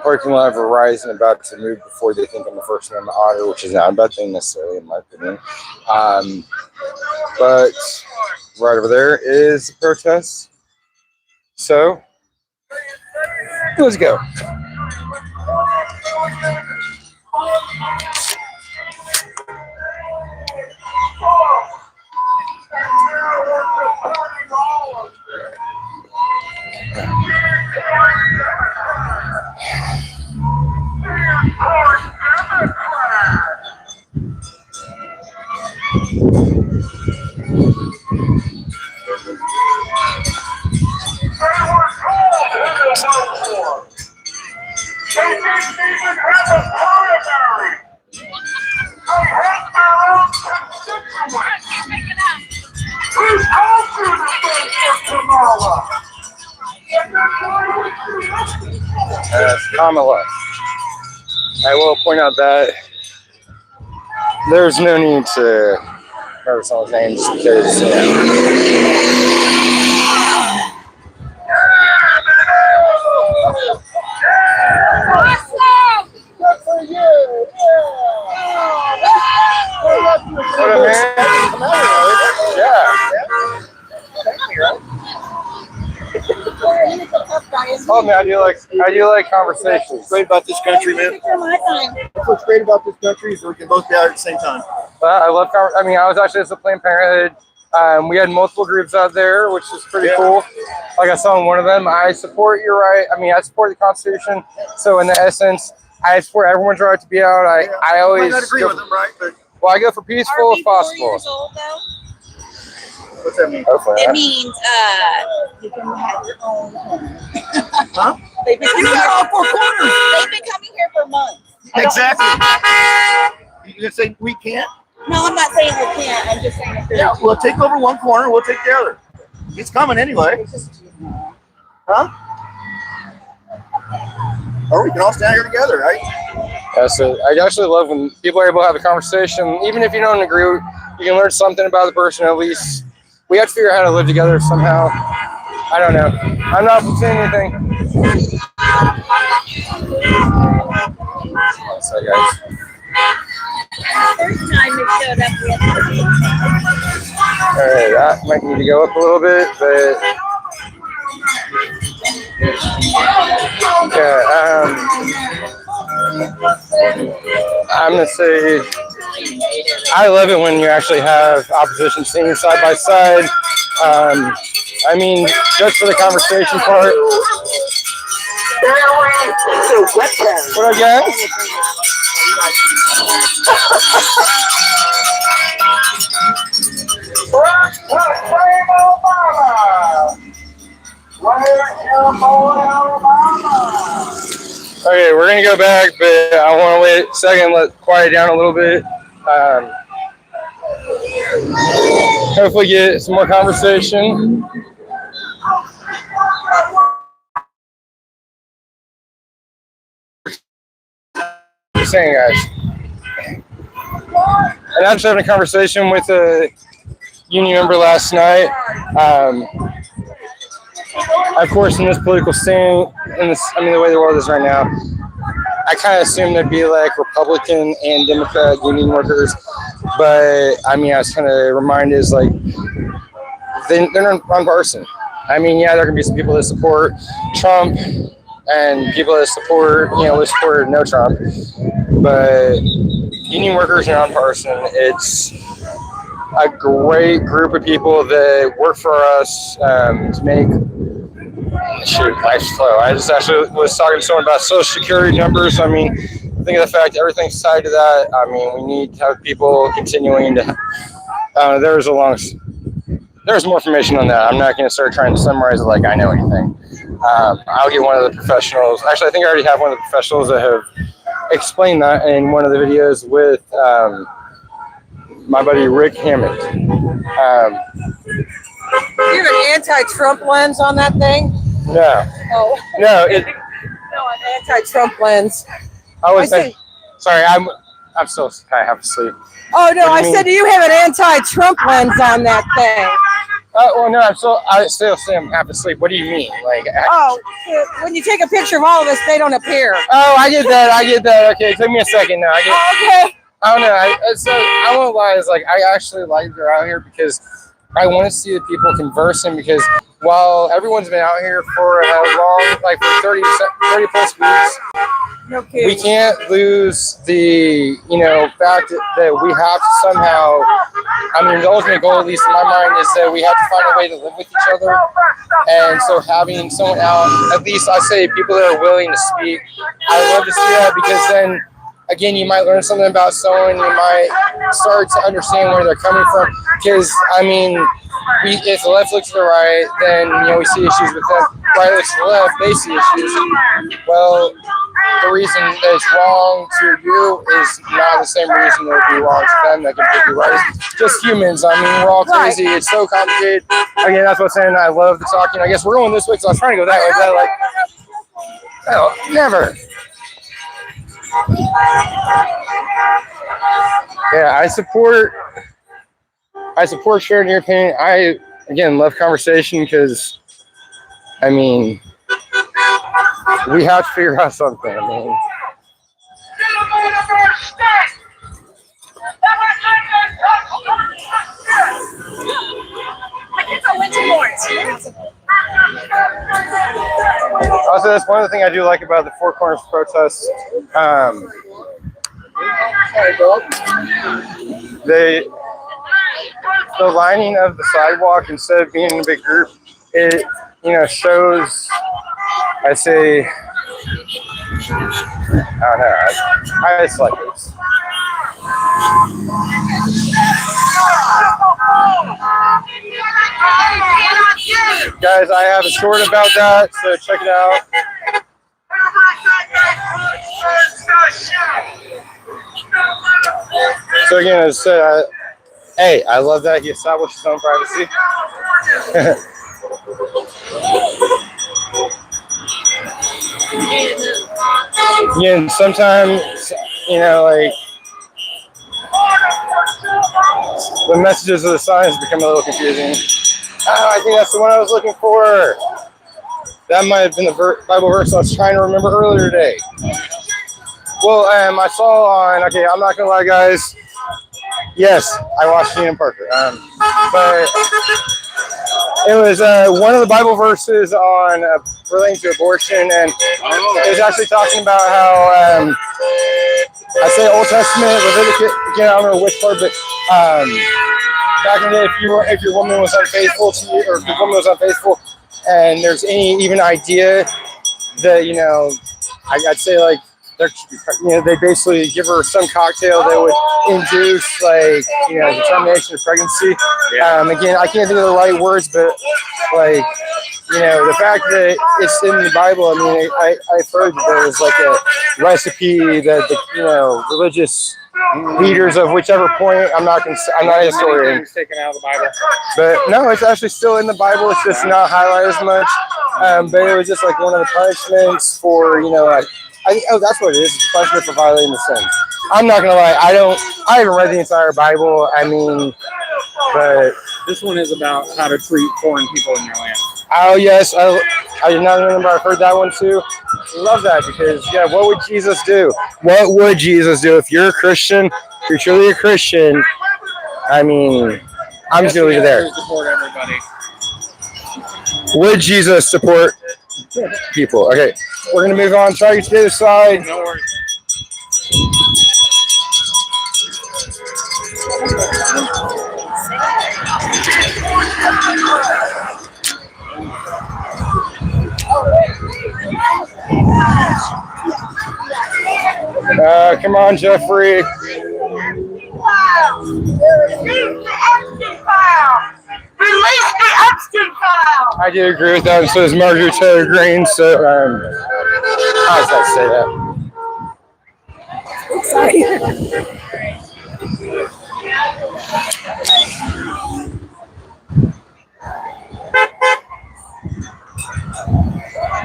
parking lot of Verizon about to move before they think I'm the First Amendment auditor, which is not a bad thing necessarily, in my opinion. But right over there is the protest. So let's go. Kamala. I will point out that there's no need to remember someone's name just because, you know. What up, man? Yeah. Oh man, I do like conversations. What's great about this country, man? What's great about this country is that we can both be out at the same time. I love. I mean, I was actually at Planned Parenthood. We had multiple groups out there, which is pretty cool. Like I saw in one of them, I support your right. I mean, I support the Constitution. So in the essence, I support everyone's right to be out. I always might not agree with them, right? But well, I go for peaceful if possible. 4 years old, though? What's that mean? Hopefully, it means you can have your own home. Huh? They've been coming here all 4 corners. They've been coming here for months. Exactly. You gonna say we can't? No, I'm not saying we can't. I'm just saying if there's Yeah, we'll take over one corner, we'll take the other. It's coming anyway. Huh? Or we can all stand here together, right? Yeah, so I actually love when people are able to have a conversation, even if you don't agree. You can learn something about the person at least. We have to figure out how to live together somehow. I don't know. I'm not saying anything. Sorry, guys. first time it showed up yesterday. All right, that might need to go up a little bit, but yeah. I'm gonna say I love it when you actually have opposition singing side by side. I mean, just for the conversation part. What up, guys? Okay, we're gonna go back, but I want to wait a second, let it quiet down a little bit. Hopefully get some more conversation. Just saying, guys. And I'm just having a conversation with a union member last night. Of course, in this political scene, the way the world is right now, I kind of assume there'd be like Republican and Democrat union workers, but I mean, I was kind of reminded is like they're not nonpartisan. I mean, yeah, there can be some people that support Trump and people that support, that support no Trump, but union workers are nonpartisan. It's a great group of people that work for us to make. Shoot, life's slow. I just actually was talking to someone about Social Security numbers. I mean, think of the fact that everything's tied to that. I mean, we need to have people continuing to. There's more information on that. I'm not going to start trying to summarize it like I know anything. I'll get one of the professionals. Actually, I think I already have one of the professionals that have explained that in one of the videos with my buddy Rick Hammond. Do you have an anti-Trump lens on that thing? No. Oh. No, no, an anti-Trump lens. Sorry, I'm still kind of half asleep. Oh no, I said, do you have an anti-Trump lens on that thing? Well, no, I still say I'm half asleep. What do you mean? Like, Oh, when you take a picture of all of us, they don't appear. oh, I get that. Okay, it took me a second now. Okay. I don't know. I won't lie. It's like I actually like they're out here because I want to see the people conversing. Because while everyone's been out here for a long, like for 30 plus weeks, No kidding. we can't lose the fact that we have to somehow. I mean, the ultimate goal, at least in my mind, is that we have to find a way to live with each other. And so having someone out, at least I say people that are willing to speak, I love to see that because then, again, you might learn something about someone. You might start to understand where they're coming from. Because, I mean, if the left looks to the right, then, we see issues with them. Right looks to the left, they see issues. Well, the reason that it's wrong to you is not the same reason that it would be wrong to them. That can be right. It's just humans. I mean, we're all crazy. It's so complicated. Again, that's what I'm saying. I love the talking. I guess we're going this way because I was trying to go that way. But never. Yeah, I support sharing your opinion. I, again, love conversation because, I mean, we have to figure out something. I mean, also, that's one of the things I do like about the Four Corners protest. The lining of the sidewalk, instead of being in a big group, it shows. I say, I don't know. I just like this. Guys, I have a short about that, so check it out. So again, as I said, hey, I love that he established his own privacy. Again, sometimes, like the messages of the signs become a little confusing. Oh, I think that's the one I was looking for. That might have been the Bible verse I was trying to remember earlier today. Well, I saw on, okay, I'm not going to lie, guys. Yes, I watched Gene and Parker. But it was one of the Bible verses on relating to abortion, and it was actually talking about how, I say Old Testament, Leviticus, again, I don't know which part, but back in the day, if your woman was unfaithful to you, or if the woman was unfaithful, and there's any even idea that, I'd say like, they basically give her some cocktail that would induce the termination of pregnancy. Again, I can't think of the right words, but the fact that it's in the Bible. I mean, I've heard that there was like a recipe that the religious leaders of whichever point. I'm not a historian. Taken out of the Bible. But no, it's actually still in the Bible. It's just not highlighted as much. But it was just like one of the punishments for that's what it is. It's a punishment for violating the sins. I'm not gonna lie. I haven't read the entire Bible. I mean, but This one is about how to treat foreign people in your land. oh yes, I did not remember. I've heard that one too. I love that because what would Jesus do? What would Jesus do if you're a Christian? If you're truly a Christian, I mean, I'm just gonna leave it there. Support everybody. Would Jesus support people? Okay, we're gonna move on. Try to get to the other side. No worries. Come on, Jeffrey. Release the Epstein file! I do agree with that, and so does Marjorie Taylor Greene. So, how does that say that?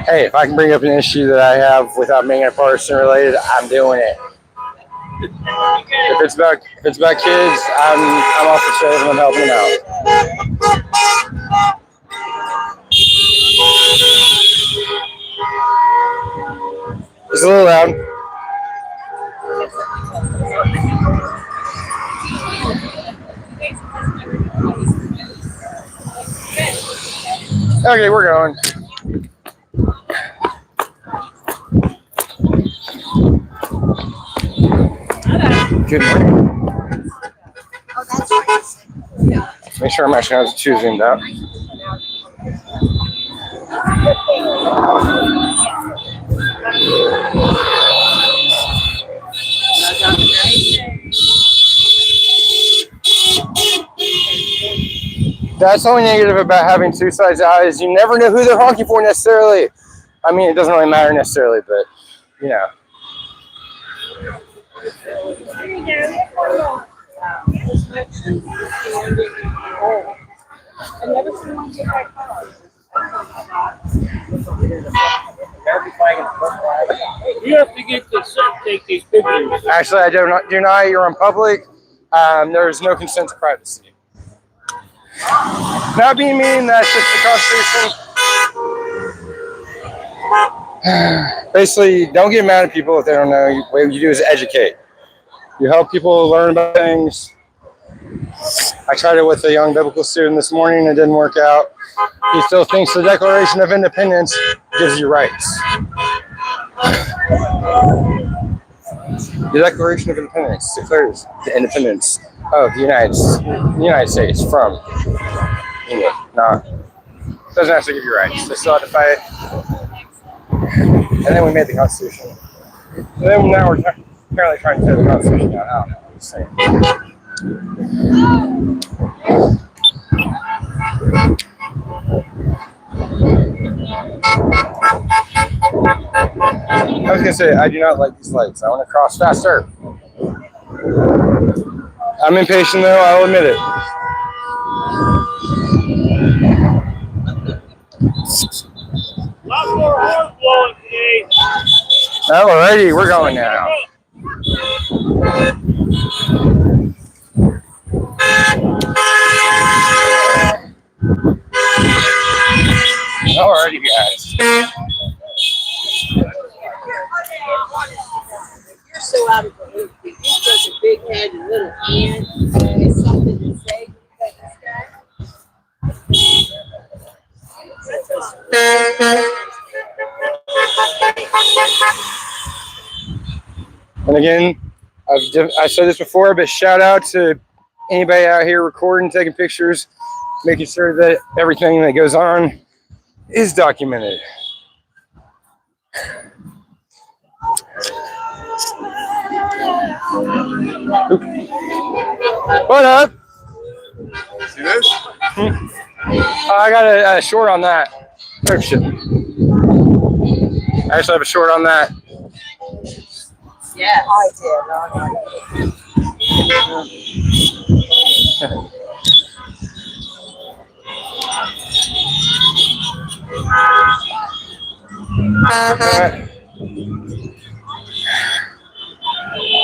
Hey, if I can bring up an issue that I have without making it partisan related, I'm doing it. If it's about kids, I'm off the show and I'm helping them out. It's a little loud. Okay, we're going. Good morning. Oh, that's right. Make sure I'm actually not too zoomed out. That's the only negative about having two sides out is you never know who they're honking for necessarily. I mean, it doesn't really matter necessarily, but you know. You have to get consent to take these pictures. Actually, I do not deny you're on public. There's no consent to privacy. That being mean, that's just the Constitution. Basically, don't get mad at people if they don't know. What you do is educate. You help people learn about things. I tried it with a young biblical student this morning. It didn't work out. He still thinks the Declaration of Independence gives you rights. The Declaration of Independence declares the independence of the United States from England. Doesn't actually give you rights. They still have to fight. And then we made the Constitution. And then now we're apparently trying to tear the Constitution down. I don't know. I'm just saying. I was gonna say I do not like these lights. I want to cross faster. I'm impatient though, I'll admit it. Lots more horn blowing today. Alrighty, we're going now. Alrighty, guys. You're so out of the loop. You're such a big head and little hand. It's something to say. And again, I've said this before, but shout out to anybody out here recording, taking pictures, making sure that everything that goes on is documented. What up? See this? I got a short on that. Oh shit. I actually have a short on that. Yeah. I did.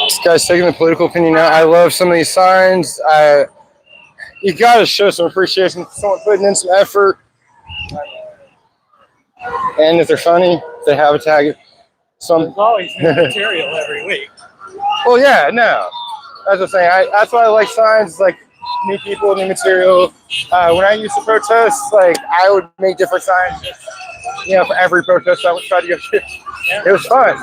This guy's taking the political opinion now. I love some of these signs. You gotta show some appreciation for someone putting in some effort. And if they're funny, they have a tag. There's always new material every week. Well, yeah, no. That's the thing. That's why I like signs, like new people, new material. When I used to protest, like I would make different signs. You know, for every protest I would try to go to. It was fun.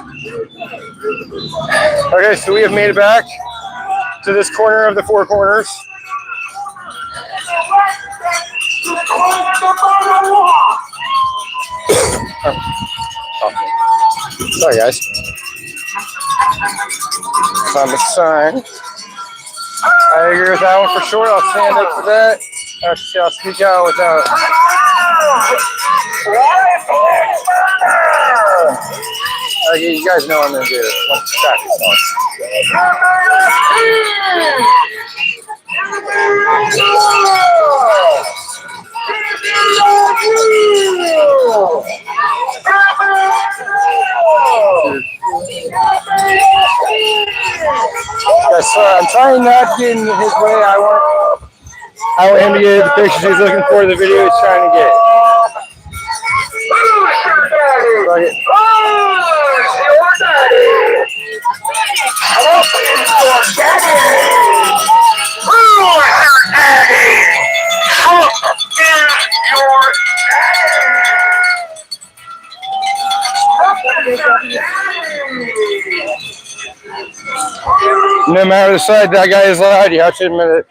Okay, so we have made it back to this corner of the four corners. Sorry, guys. It's on the sign. I agree with that one for sure. I'll stand up for that. Actually, I'll speak out without. Okay, you guys know what I'm going to do. Once the traffic starts. Yes, sir. I'm trying not to get in his way. I want him to get the pictures he's looking for, the video he's trying to get. No matter the side that guy is loud, you have to admit it.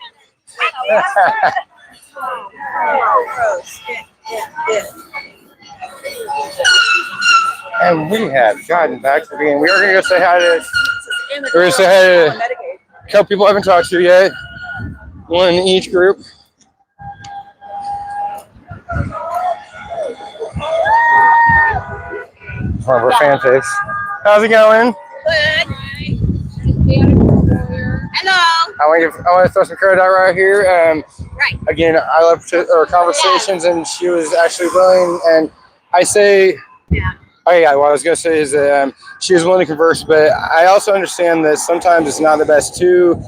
And we have gotten back to being. We are gonna go say hi to. We're gonna say hi to a couple people I haven't talked to yet. One in each group. Part of our fan face. How's it going? Good. Hello. I want to throw some credit out right here. Right. Again, I love our conversations, and she was actually willing. And I say, Yeah. oh yeah, what I was gonna say is that she was willing to converse, but I also understand that sometimes it's not the best to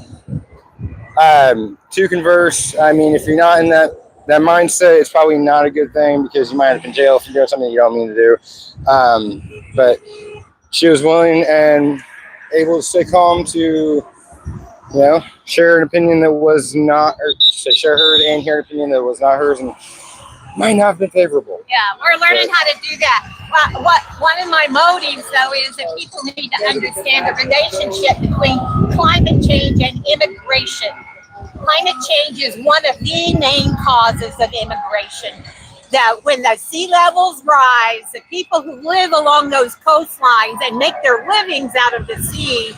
converse. I mean, if you're not in that mindset, it's probably not a good thing because you might end up in jail if you're doing something you don't mean to do. But she was willing and able to stay calm to, share an opinion that was not, or share hers and hear an opinion that was not hers and might not have been favorable. Yeah, we're learning how to do that. One of my motives, though, is that people need to understand the relationship between climate change and immigration. Climate change is one of the main causes of immigration. That when the sea levels rise, the people who live along those coastlines and make their livings out of the sea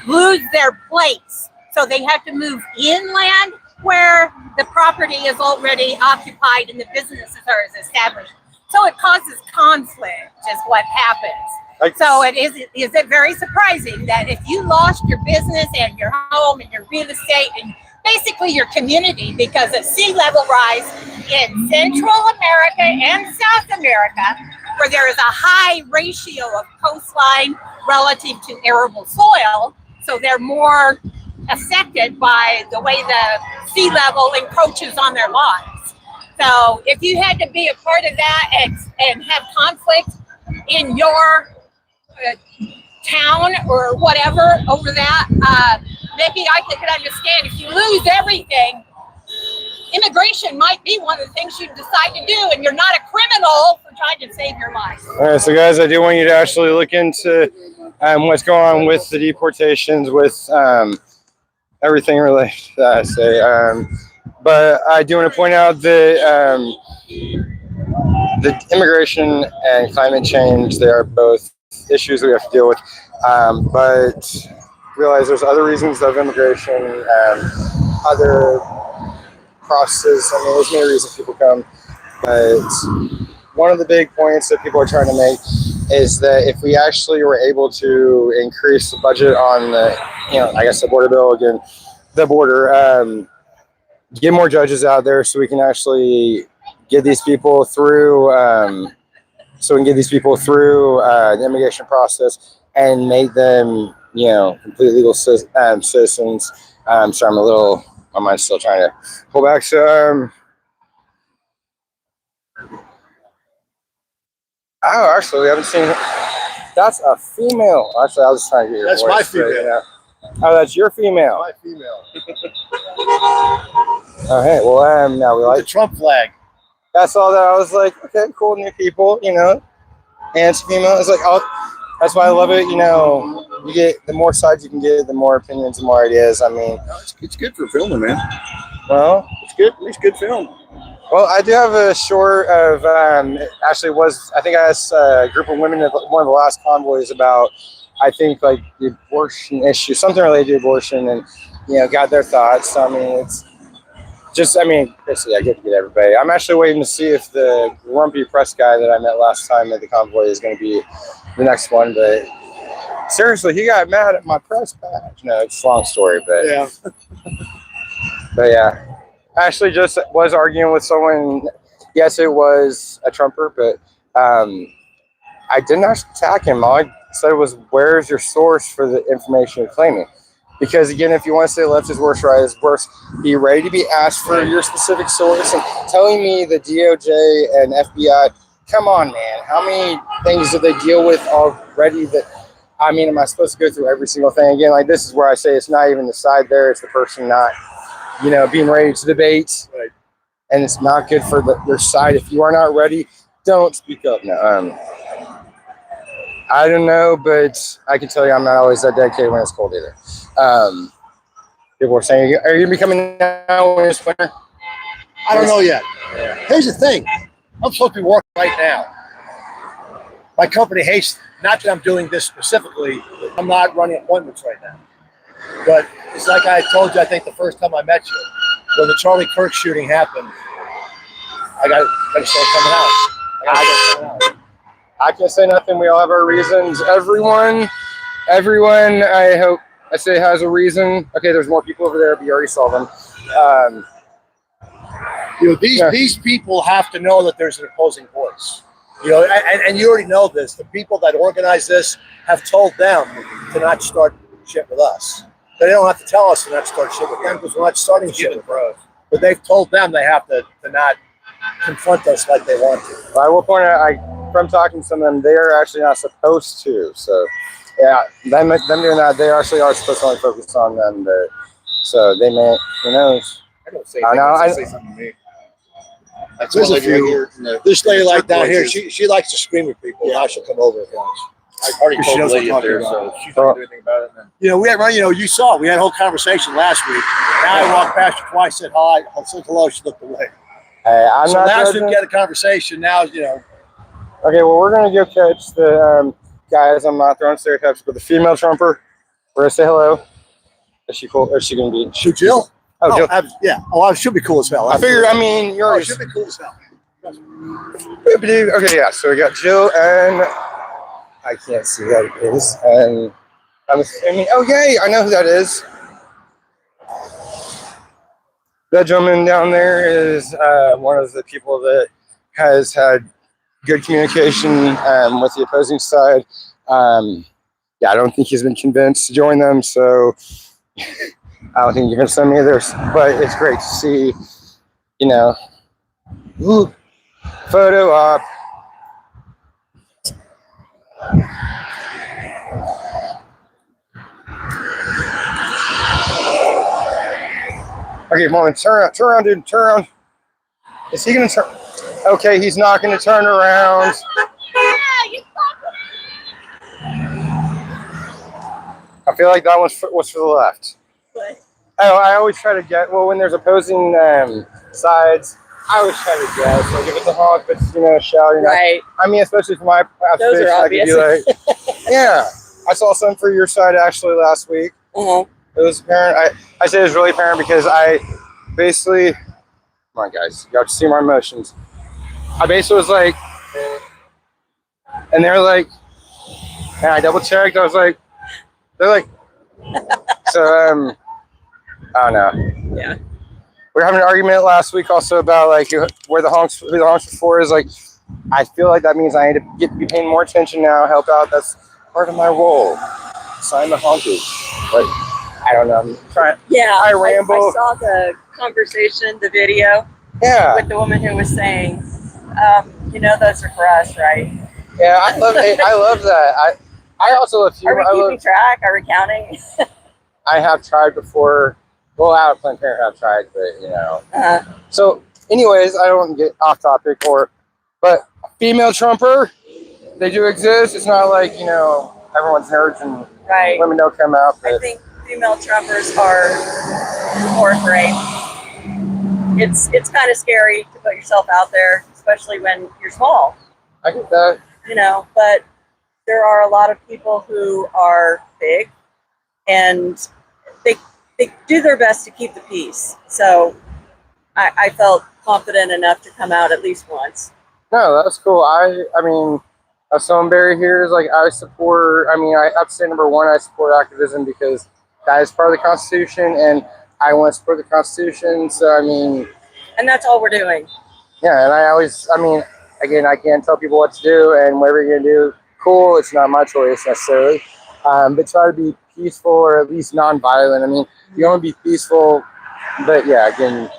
lose their place. So they have to move inland where the property is already occupied and the businesses are established. So it causes conflict, is what happens. So is it very surprising that if you lost your business and your home and your real estate and basically your community because of sea level rise in Central America and South America, where there is a high ratio of coastline relative to arable soil, so they're more affected by the way the sea level encroaches on their lives. So if you had to be a part of that and have conflict in your town or whatever over that, maybe I could understand. If you lose everything, immigration might be one of the things you decide to do, and you're not a criminal for trying to save your life. All right, so guys, I do want you to actually look into what's going on with the deportations, with everything related to that, I say. But I do want to point out that the immigration and climate change, they are both issues we have to deal with. But realize there's other reasons of immigration and other processes. I mean, there's many reasons people come. But one of the big points that people are trying to make is that if we actually were able to increase the budget on the, I guess the border bill again, the border, get more judges out there so we can actually get these people through, the immigration process and make them, complete legal citizens. Sorry, my mind's still trying to pull back. So, oh, actually, we haven't seen. That's a female. Actually, I was just trying to get your That's voice my female. straight, Oh, that's your female. My female. Oh, hey, well, now we The like. Trump flag. That's all that I was like, okay, cool, new people, and it's female. It's like, that's why I love it. You get the more sides you can get, the more opinions, the more ideas. I mean, It's good for filming, man. well, It's good. It's good film. Well, I do have a short of, I think I asked a group of women at one of the last convoys about, I think, like the abortion issue, something related to abortion, and, got their thoughts. I mean, it's just, basically, I get to get everybody. I'm actually waiting to see if the grumpy press guy that I met last time at the convoy is going to be the next one, but seriously, he got mad at my press badge. No, it's a long story, but Yeah. But yeah. I actually just was arguing with someone. Yes, it was a Trumper, but I didn't actually attack him. All I said was, where's your source for the information you're claiming? Because again, if you want to say left is worse, right is worse, be ready to be asked for your specific source. And telling me the DOJ and FBI, come on, man, how many things do they deal with already that, am I supposed to go through every single thing again? Like, this is where I say it's not even the side there, it's the person not, being ready to debate. Right. And it's not good for your side. If you are not ready, don't speak up. No, I don't know, but I can tell you I'm not always that dedicated when it's cold either. People were saying, are you going to be coming now when it's winter? I don't know yet. Here's the thing. I'm supposed to be working right now. My company hates, not that I'm doing this specifically, I'm not running appointments right now. But it's like I told you, I think the first time I met you, when the Charlie Kirk shooting happened, I got to start coming out. I can't say nothing. We all have our reasons. Everyone, I hope I say has a reason. Okay, there's more people over there, but you already saw them. These people have to know that there's an opposing voice. And you already know this. The people that organize this have told them to not start shit with us. They don't have to tell us to not start shit with them because we're not starting shit with them. But they've told them they have to not confront us like they want to. I will point out, from talking to some of them, they are actually not supposed to. So, yeah, them doing that, they actually are supposed to only focus on them. So they may, who knows? I don't say anything. I say something to me. That's There's one a lady right few. here. This lady like down here, she likes to scream at people. Now she'll come over if once. I already She told the knows lady what up there, I'm talking so she's not gonna do anything about it. Then. We had, you saw it. We had a whole conversation last week. Now I walked past her twice, said hi, I said hello, she looked away. I'm So not now judging. she get a conversation. Now, Okay, well, we're going to go catch the guys. I'm not throwing stereotypes, but the female trumper. We're going to say hello. Is she cool? Or is she going to be? shoot Jill. Oh, Jill. Yeah. Oh, I should be cool as hell. I figure, you're Oh, already. should be cool as hell. Okay, yeah. So we got Jill and I can't see who that is. And I'm assuming, oh, yay, I know who that is. That gentleman down there is one of the people that has had good communication with the opposing side. Yeah, I don't think he's been convinced to join them, so I don't think you're going to send me either. But it's great to see, ooh, photo op. Okay, Mormon, turn around, dude, turn around. Is he gonna turn? Okay, he's not gonna turn around. I feel like that was for the left. What? Oh, I always try to get, when there's opposing sides, I always try to guess. Like if it's a honk, but shouting. Right. Especially for my Those are observation, I could be like, yeah. I saw some for your side actually last week. Uh-huh. It was apparent. I say it was really apparent because I basically, come on guys, you have to see my emotions. I basically was like, and they're like, and I double checked. I was like, they're like, so I don't know. Yeah. We were having an argument last week also about like who the honks were for is like, I feel like that means I need to be paying more attention now, help out. That's part of my role. So I'm a honky, but I don't know. I'm trying. Yeah. I ramble. I saw the conversation, the video Yeah. with the woman who was saying, those are for us, right? Yeah, I love that. I also love Are we humor. keeping track? Are we counting? I have tried before. Well, out of Planned Parenthood, I've tried, but Uh-huh. So, anyways, I don't get off topic but female Trumper, they do exist. It's not like everyone's nerds and Right. women don't come out. But I think female Trumpers are fourth rate. It's kind of scary to put yourself out there, especially when you're small. I get that. But there are a lot of people who are big and they do their best to keep the peace. So I felt confident enough to come out at least once. No, that's cool. As someone buried here is like I support. I have to say number one, I support activism because that is part of the Constitution, and I want to support the Constitution. So and that's all we're doing. yeah, and I always, again, I can't tell people what to do, and whatever you're gonna do, cool. It's not my choice necessarily, but try to be peaceful or at least non-violent. You want to be peaceful, but yeah, again,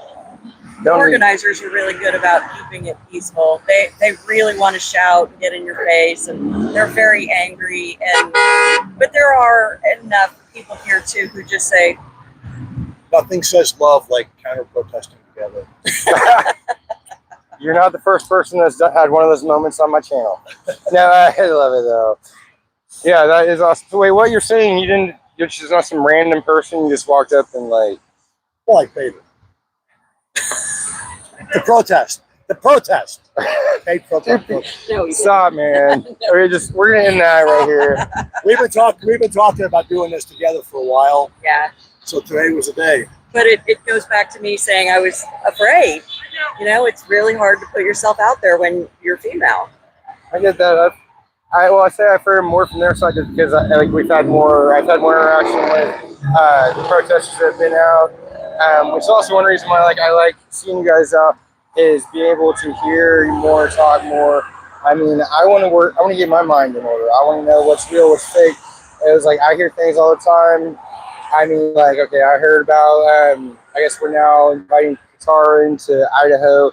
The organizers are really good about keeping it peaceful. They really want to shout and get in your face, and they're very angry. But there are enough people here too who just say, Nothing says love like counter-protesting together. You're not the first person that's had one of those moments on my channel. No, I love it though. Yeah, that is awesome. So wait, what you're saying? You're just not some random person. You just walked up and like. Well, I paid it. The protest. Paid protest. No, he Stop, man. We're gonna end that right here. We've been talking about doing this together for a while. yeah. So today was the day. But it goes back to me saying I was afraid. You know, it's really hard to put yourself out there when you're female. I get that. I say I've heard more from their side just because I've had more interaction with the protesters that have been out, which is also one reason why I like seeing you guys out is being able to hear more, talk more. I mean, I want to get my mind in order. I want to know what's real, what's fake. It was I hear things all the time. I mean, okay, I heard about, I guess we're now inviting Qatar into Idaho.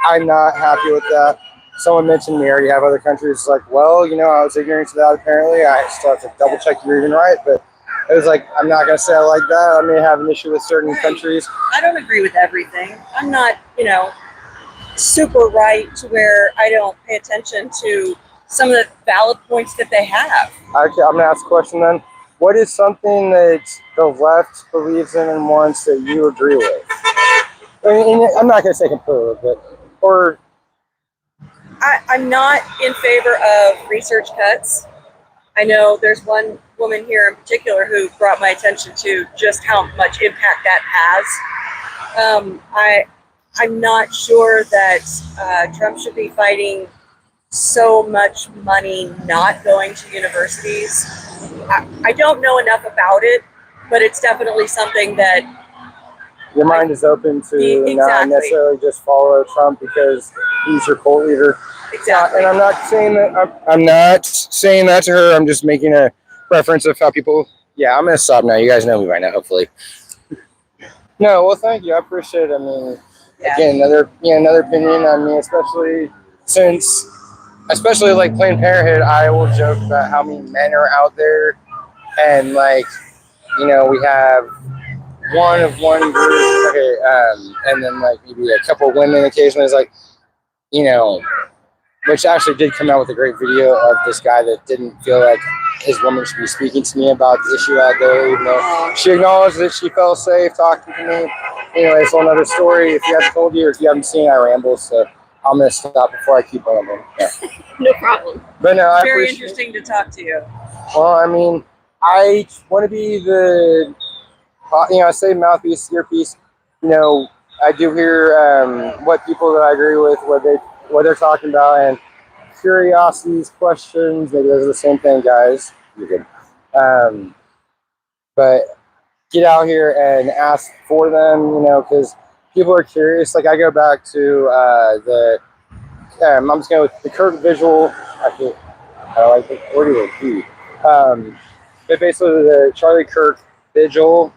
I'm not happy with that. Someone mentioned we already have other countries. Well, I was ignorant to that apparently. I still have to double check you're even right, but it was I'm not going to say I like that. I may have an issue with certain countries. I don't agree with everything. I'm not, super right to where I don't pay attention to some of the valid points that they have. Okay, I'm going to ask a question then. What is something that the left believes in and wants that you agree with? I'm not going to say completely, but I'm not in favor of research cuts. I know there's one woman here in particular who brought my attention to just how much impact that has. I'm not sure that Trump should be fighting so much money not going to universities. I don't know enough about it, but it's definitely something that your mind is open to Exactly. not necessarily just follow Trump because he's your cult leader. Exactly. And I'm not saying that. I'm not saying that to her. I'm just making a reference of how people. Yeah, I'm gonna stop now. You guys know me by now, hopefully. No, well, thank you. I appreciate it. I mean, again, another opinion. I mean, especially Planned Parenthood. I will joke about how many men are out there, and we have one of one group. Okay, and then maybe a couple of women occasionally. It's which actually did come out with a great video of this guy that didn't feel like his woman should be speaking to me about the issue out there, even though she acknowledged that she felt safe talking to me. Anyway, it's another story. If you haven't told you or if you haven't seen, I ramble, so I'm going to stop before I keep rambling. Yeah. No problem. But no, I Very appreciate interesting to talk to you. Well, I mean, I want to be the, I say mouthpiece, earpiece. I do hear what people that I agree with, what they're talking about, and curiosities, questions. Maybe those are the same thing, guys. You're good. But get out here and ask for them, because people are curious. I go back to I'm just going with the Kirk visual. I like the order key. But basically the Charlie Kirk vigil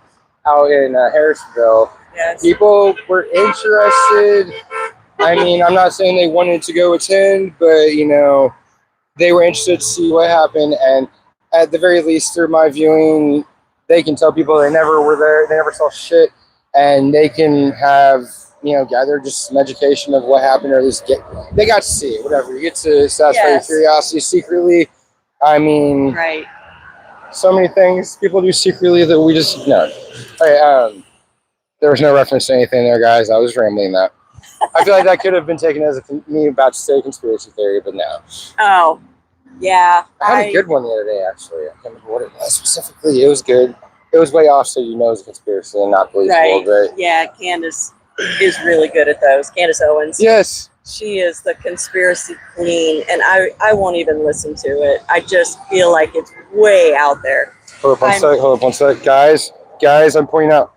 out in Harrisville. Yes. People were interested. I mean, I'm not saying they wanted to go attend, but they were interested to see what happened. And at the very least, through my viewing, they can tell people they never were there, they never saw shit, and they can have gather just some education of what happened, or at least they got to see it. Whatever, you get to satisfy your curiosity secretly. I mean, right. So many things people do secretly that we just ignore. Hey, there was no reference to anything there, guys. I was rambling that. I feel like that could have been taken as me about to say conspiracy theory, but no. Oh, yeah. I had a good one the other day, actually. I can't remember what it was specifically. It was good. It was way off, so it's a conspiracy and not believable. Right. But Yeah, Candace is really good at those. Candace Owens. yes. She is the conspiracy queen, and I won't even listen to it. I just feel like it's way out there. Hold up one sec. Guys, I'm pointing out.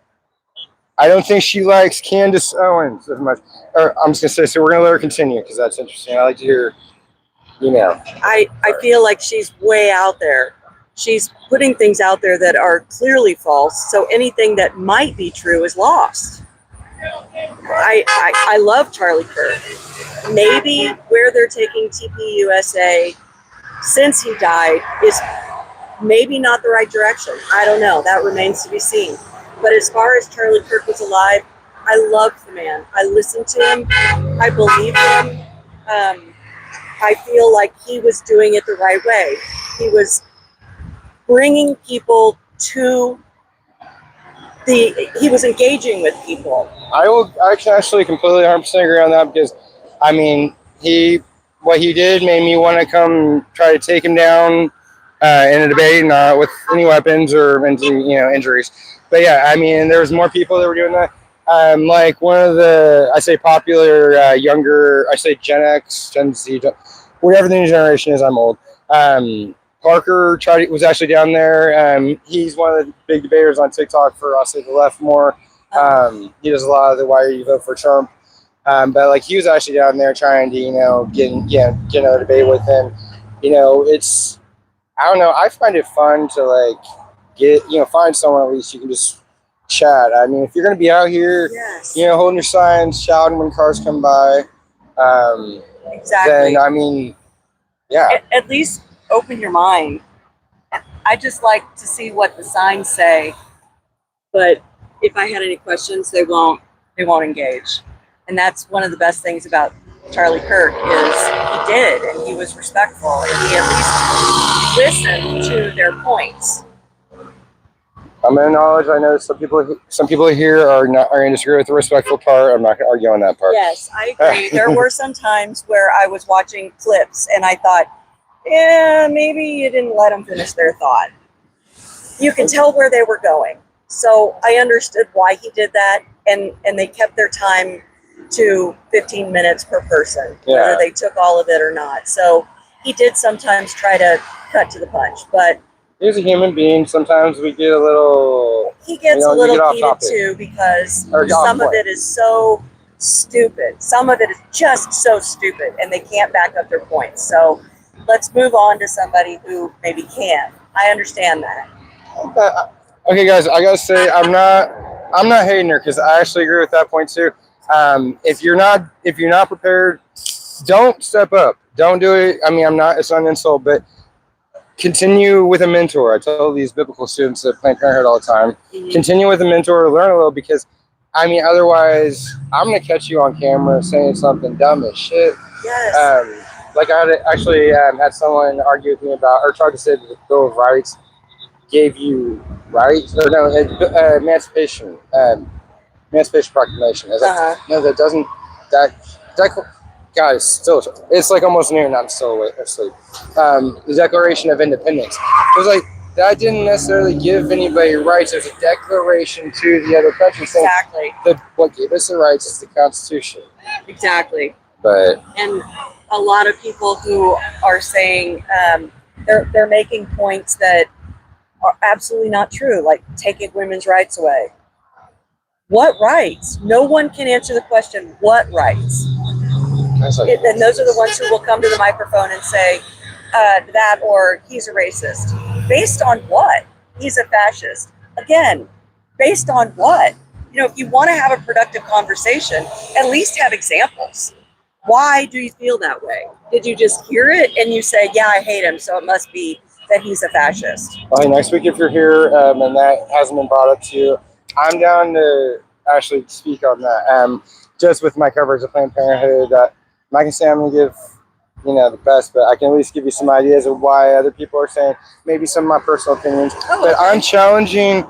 I don't think she likes Candace Owens as much. Or I'm just going to say, so we're going to let her continue because that's interesting. I like to hear, I feel like she's way out there. She's putting things out there that are clearly false, so anything that might be true is lost. I love Charlie Kirk. Maybe where they're taking TPUSA since he died is maybe not the right direction. I don't know. That remains to be seen. But as far as Charlie Kirk was alive, I loved the man. I listened to him. I believed him. I feel like he was doing it the right way. He was bringing people to he was engaging with people. I can actually completely 100% agree on that because, I mean, what he did made me want to come try to take him down in a debate, not with any weapons or injuries. But yeah, I mean, there was more people that were doing that. Like one of the, I say popular younger, I say Gen X, Gen Z, whatever the new generation is. I'm old. Parker was actually down there. He's one of the big debaters on TikTok for, I'll say, the left more. He does a lot of the why you vote for Trump. But like he was actually down there trying to, get another debate with him. It's, I don't know. I find it fun to like find someone at least you can just chat. I mean, if you're gonna be out here, Yes. holding your signs, shouting when cars come by, Exactly. then I mean, yeah. At least open your mind. I just like to see what the signs say, but if I had any questions, they won't engage. And that's one of the best things about Charlie Kirk is he did, and he was respectful, and he at least listened to their points. I'm in knowledge. I know some people here are going to disagree with the respectful part. I'm not going to argue on that part. Yes, I agree. There were some times where I was watching clips and I thought, yeah, maybe you didn't let them finish their thought. You can tell where they were going. So I understood why he did that, and they kept their time to 15 minutes per person, whether they took all of it or not. So he did sometimes try to cut to the punch, but he's a human being. Sometimes we get a little. He gets a little heated too because some of it is so stupid. Some of it is just so stupid, and they can't back up their points. So let's move on to somebody who maybe can. I understand that. Okay, guys, I gotta say I'm not hating her because I actually agree with that point too. If you're not prepared, don't step up. Don't do it. I mean, it's not an insult, but continue with a mentor. I tell these biblical students at Planned Parenthood all the time, continue with a mentor, learn a little, because I mean, otherwise I'm going to catch you on camera saying something dumb as shit. Yes. Like I had someone argue with me about, or tried to say that the Bill of Rights gave you rights, or no, Emancipation Proclamation. I was like, no, that doesn't, guys, still, it's like almost noon. I'm still asleep. The Declaration of Independence. It was like that didn't necessarily give anybody rights. It was a declaration to the other country saying that what gave us the rights is the Constitution. Exactly. But and a lot of people who are saying they're making points that are absolutely not true, like taking women's rights away. What rights? No one can answer the question, what rights? And those are the ones who will come to the microphone and say that, or he's a racist. Based on what? He's a fascist. Again, based on what? If you want to have a productive conversation, at least have examples. Why do you feel that way? Did you just hear it and you say, yeah, I hate him, so it must be that he's a fascist? Well, hey, next week if you're here and that hasn't been brought up to you, I'm down to actually speak on that. Just with my coverage of Planned Parenthood, I'm not going to say I'm going to give the best, but I can at least give you some ideas of why other people are saying, maybe some of my personal opinions. But I'm challenging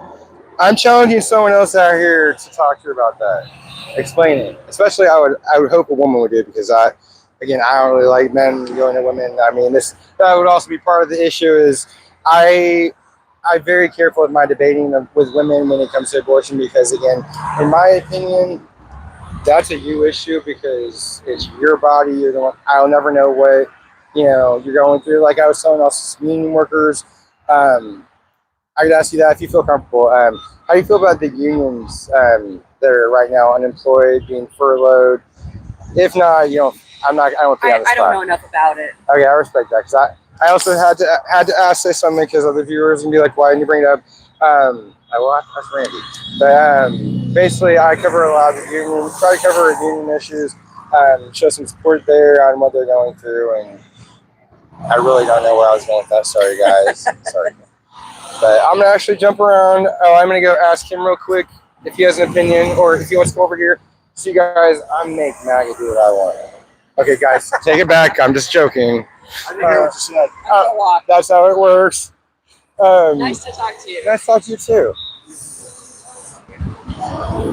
someone else out here to talk to you about that. Explain it. Especially I would hope a woman would do it, because I don't really like men going to women. I mean, that would also be part of the issue. Is I'm very careful with my debating with women when it comes to abortion, because again, in my opinion, that's a you issue, because it's your body. You're the one. I'll never know what you're going through. Like I was telling us union workers, I could ask you that if you feel comfortable. How do you feel about the unions that are right now unemployed, being furloughed? If not, I don't think I don't know enough about it. Okay, I respect that, because I also had to ask this something, because other viewers can be like, why didn't you bring it up? I will ask Randy. But basically, I cover a lot of the union, try to cover union issues, show some support there on what they're going through, and I really don't know where I was going with that. Sorry, guys. Sorry. But I'm gonna actually jump around. I'm gonna go ask him real quick if he has an opinion, or if he wants to come over here. See, guys, I'm make MAGA do what I want. Okay, guys, take it back. I'm just joking. I didn't hear what you said. That's how it works. Nice to talk to you. Nice to talk to you too.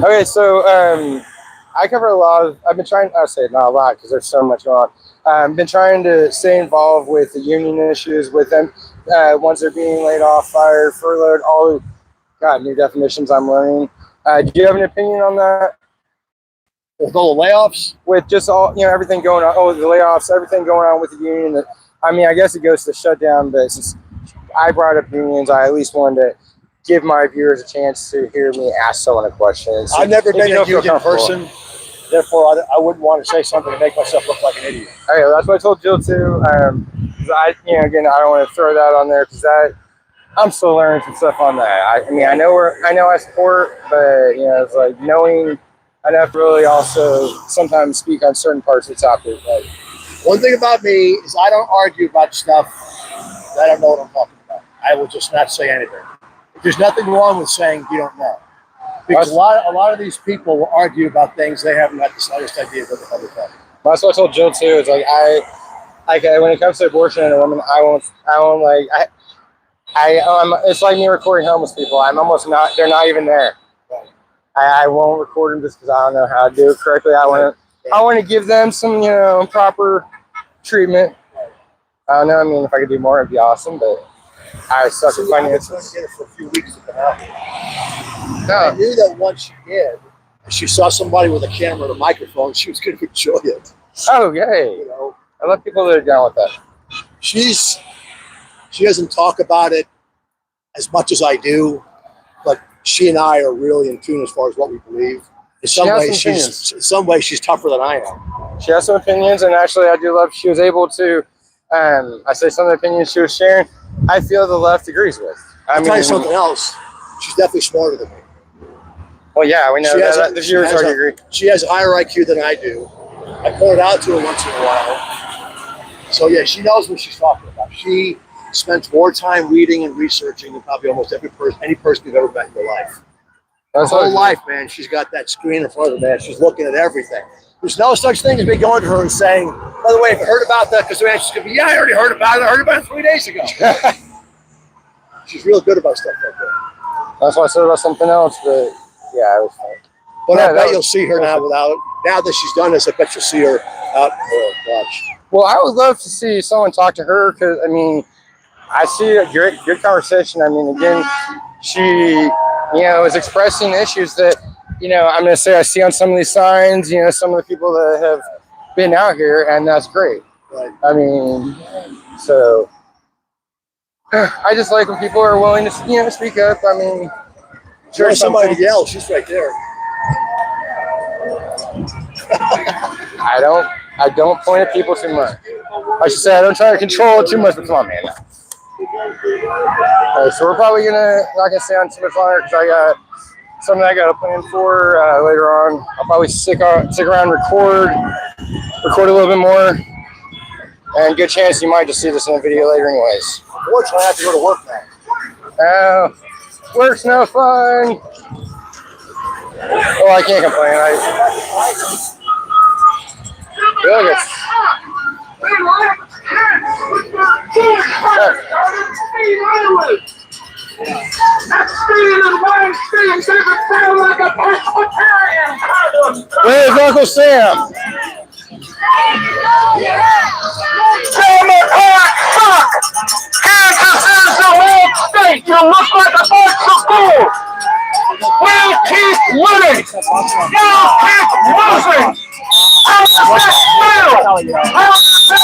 Okay, so I cover a lot of. I've been trying. I'll say not a lot because there's so much going on. Been trying to stay involved with the union issues with them. Once they're being laid off, fired, furloughed, all the new definitions I'm learning. Do you have an opinion on that? With all the layoffs? With just all, everything going on, the layoffs, everything going on with the union. I mean, I guess it goes to shutdown, but since I brought up unions, I at least wanted to give my viewers a chance to hear me ask someone a question. So I've never been a union person, therefore I wouldn't want to say something to make myself look like an idiot. Okay, that's what I told Jill too. Again, I don't want to throw that on there because I'm still learning some stuff on that. I mean, I know I support, but it's like knowing enough to really also sometimes speak on certain parts of the topic. Like, one thing about me is I don't argue about stuff that I don't know what I'm talking about. I will just not say anything. There's nothing wrong with saying you don't know, because a lot of these people will argue about things they haven't got the slightest idea what the hell they're talking about. That's what I told Jill too. It's like when it comes to abortion and a woman, it's like me recording homeless people. I'm almost not. They're not even there. I won't record them just because I don't know how to do it correctly. I want to give them some proper treatment. I don't know. I mean, if I could do more, it'd be awesome. But I suck at finances. I did it for a few weeks to come out. I knew that once she did, she saw somebody with a camera and a microphone, she was going to enjoy it. Oh, yay! I love people that are down with that. She doesn't talk about it as much as I do, but she and I are really in tune as far as what we believe. In some ways, she's tougher than I am. She has some opinions, and actually, I do love she was able to. I say some of the opinions she was sharing, I feel the left agrees with. I'll tell you something else. She's definitely smarter than me. Well, yeah, we know that. The viewers already agree. She has a higher IQ than I do. I point it out to her once in a while. So, yeah, she knows what she's talking about. She spends more time reading and researching than probably almost any person you've ever met in your life. Her whole life, man, she's got that screen in front of her, man. She's looking at everything. There's no such thing as me going to her and saying, by the way, have you heard about that? Because the answer's going to be, yeah, I already heard about it. I heard about it 3 days ago. She's real good about stuff like that. That's why I said about something else, but yeah, it was fun. But I bet you'll see her now now that she's done this, I bet you'll see her out. Oh, gosh. Well, I would love to see someone talk to her because, I mean, I see a good conversation. I mean, again, she, is expressing issues that, I'm going to say I see on some of these signs, some of the people that have been out here, and that's great. Right. I mean, so I just like when people are willing to, speak up. I mean, sure, somebody to yell. She's right there. I don't point at people too much. I should say I don't try to control it too much, but come on, man. So we're probably not gonna stay on too much longer because I got something I got to plan for later on. I'll probably stick around, record a little bit more, and good chance you might just see this in a video later, anyways. Fortunately, I have to go to work now. Work's no fun. Oh, I can't complain. Really good. Where's Uncle Sam? Kansas is the whole state. You look like a bunch of fools. We'll keep winning. You'll keep losing. How does that feel? How does that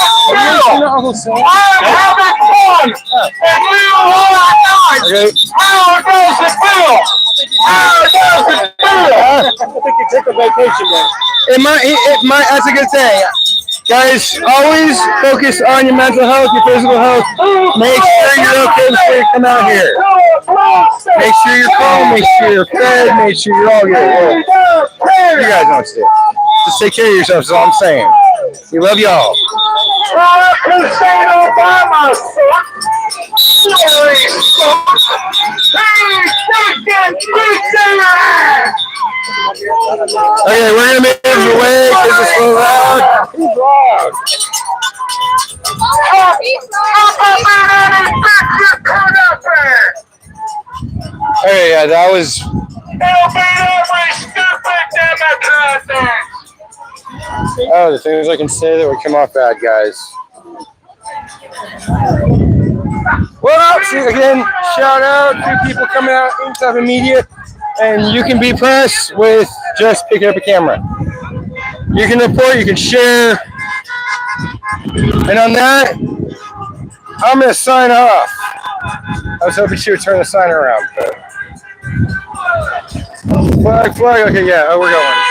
feel? I'm having fun, and you all are nice. How does it feel? How does it feel? I think you take a vacation then. That's a good thing. Guys, always focus on your mental health, your physical health. Make sure you're okay before you come out here. Make sure you're calm, make sure you're fed, make sure you're all good. You guys know what to do. Just take care of yourself, is all I'm saying. We love y'all. Hussein Obama. Okay, we're gonna move away because it's so loud. He's loud. Okay, yeah, that was. Oh, the things I can say that would come off bad, guys. Well, see, again, shout out to people coming out inside the media, and you can be press with just picking up a camera. You can report, you can share, and on that, I'm gonna sign off. I was hoping she would turn the sign around, but flag, okay, yeah, oh, we're going.